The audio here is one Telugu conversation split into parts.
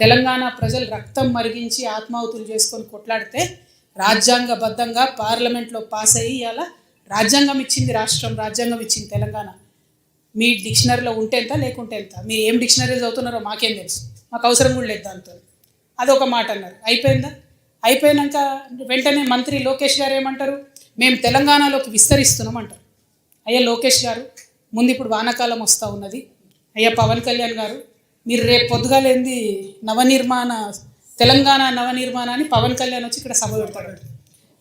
తెలంగాణ ప్రజలు రక్తం మరిగించి ఆత్మాహుతులు చేసుకొని కొట్లాడితే రాజ్యాంగబద్ధంగా పార్లమెంట్లో పాస్ అయ్యి ఇలా రాజ్యాంగం ఇచ్చింది రాష్ట్రం, రాజ్యాంగం ఇచ్చింది తెలంగాణ. మీ డిక్షనరీలో ఉంటే ఎంత లేకుంటే ఎంత, మీరు ఏం డిక్షనరీ చదువుతున్నారో మాకేం తెలుసు, మాకు అవసరం కూడా లేదు దాంతో. అదొక మాట అన్నారు. అయిపోయిందా? అయిపోయినాక వెంటనే మంత్రి లోకేష్ గారు ఏమంటారు, మేము తెలంగాణలోకి విస్తరిస్తున్నాం అంటారు. అయ్యా లోకేష్ గారు, ముందు ఇప్పుడు వానాకాలం వస్తూ ఉన్నది. అయ్యా పవన్ కళ్యాణ్ గారు, మీరు రేపు పొద్దుగాలేంది నవనిర్మాణ తెలంగాణ నవనిర్మాణాన్ని పవన్ కళ్యాణ్ వచ్చి ఇక్కడ సభ పెడతాడు.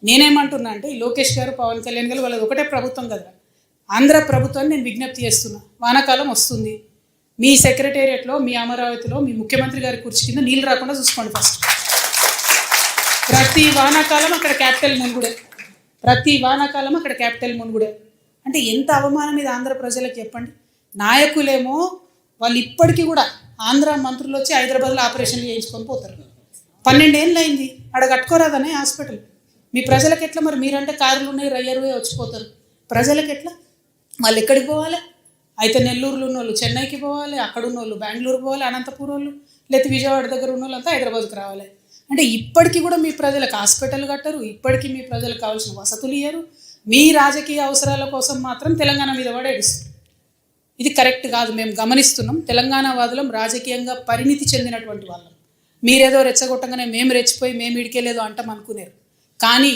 నేనేమంటున్నా అంటే, ఈ లోకేష్ గారు పవన్ కళ్యాణ్ గారు వాళ్ళది ఒకటే ప్రభుత్వం కదా, ఆంధ్ర ప్రభుత్వాన్ని నేను విజ్ఞప్తి చేస్తున్నా. వానాకాలం వస్తుంది, మీ సెక్రటేరియట్లో, మీ అమరావతిలో, మీ ముఖ్యమంత్రి గారి కుర్చీ కింద నీళ్ళు రాకుండా చూసుకోండి. ఫస్ట్ ప్రతి వానాకాలం అక్కడ క్యాపిటల్ మునుగుడే, ప్రతి వానాకాలం అక్కడ క్యాపిటల్ మునుగుడే. అంటే ఎంత అవమానం ఇది ఆంధ్ర ప్రజలకు చెప్పండి. నాయకులేమో వాళ్ళు ఇప్పటికీ కూడా ఆంధ్ర మంత్రులు వచ్చి హైదరాబాద్లో ఆపరేషన్లు చేయించుకొని పోతారు. 12 ఏళ్ళు అయింది, ఆడ కట్టుకోరాదనే హాస్పిటల్. మీ ప్రజలకు ఎట్లా మరి? మీరంటే కార్లు ఉన్నాయి, రయ్యరువే వచ్చిపోతారు. ప్రజలకు ఎట్లా? వాళ్ళు ఎక్కడికి పోవాలి? అయితే నెల్లూరులో ఉన్న వాళ్ళు చెన్నైకి పోవాలి, అక్కడ ఉన్న వాళ్ళు బెంగళూరు పోవాలి, అనంతపురం వాళ్ళు, లేకపోతే విజయవాడ దగ్గర ఉన్న వాళ్ళంతా హైదరాబాద్కి రావాలి. అంటే ఇప్పటికీ కూడా మీ ప్రజలకు హాస్పిటల్ కట్టరు, ఇప్పటికీ మీ ప్రజలకు కావాల్సిన వసతులు ఇయ్యరు. మీ రాజకీయ అవసరాల కోసం మాత్రం తెలంగాణ మీద పడేస్తారు. ఇది కరెక్ట్ కాదు. మేము గమనిస్తున్నాం. తెలంగాణ వాదులం రాజకీయంగా పరిణితి చెందినటువంటి వాళ్ళం. మీరేదో రెచ్చగొట్టంగానే మేము రెచ్చిపోయి మేము ఇడికేలేదో అంటాం అనుకునేరు. కానీ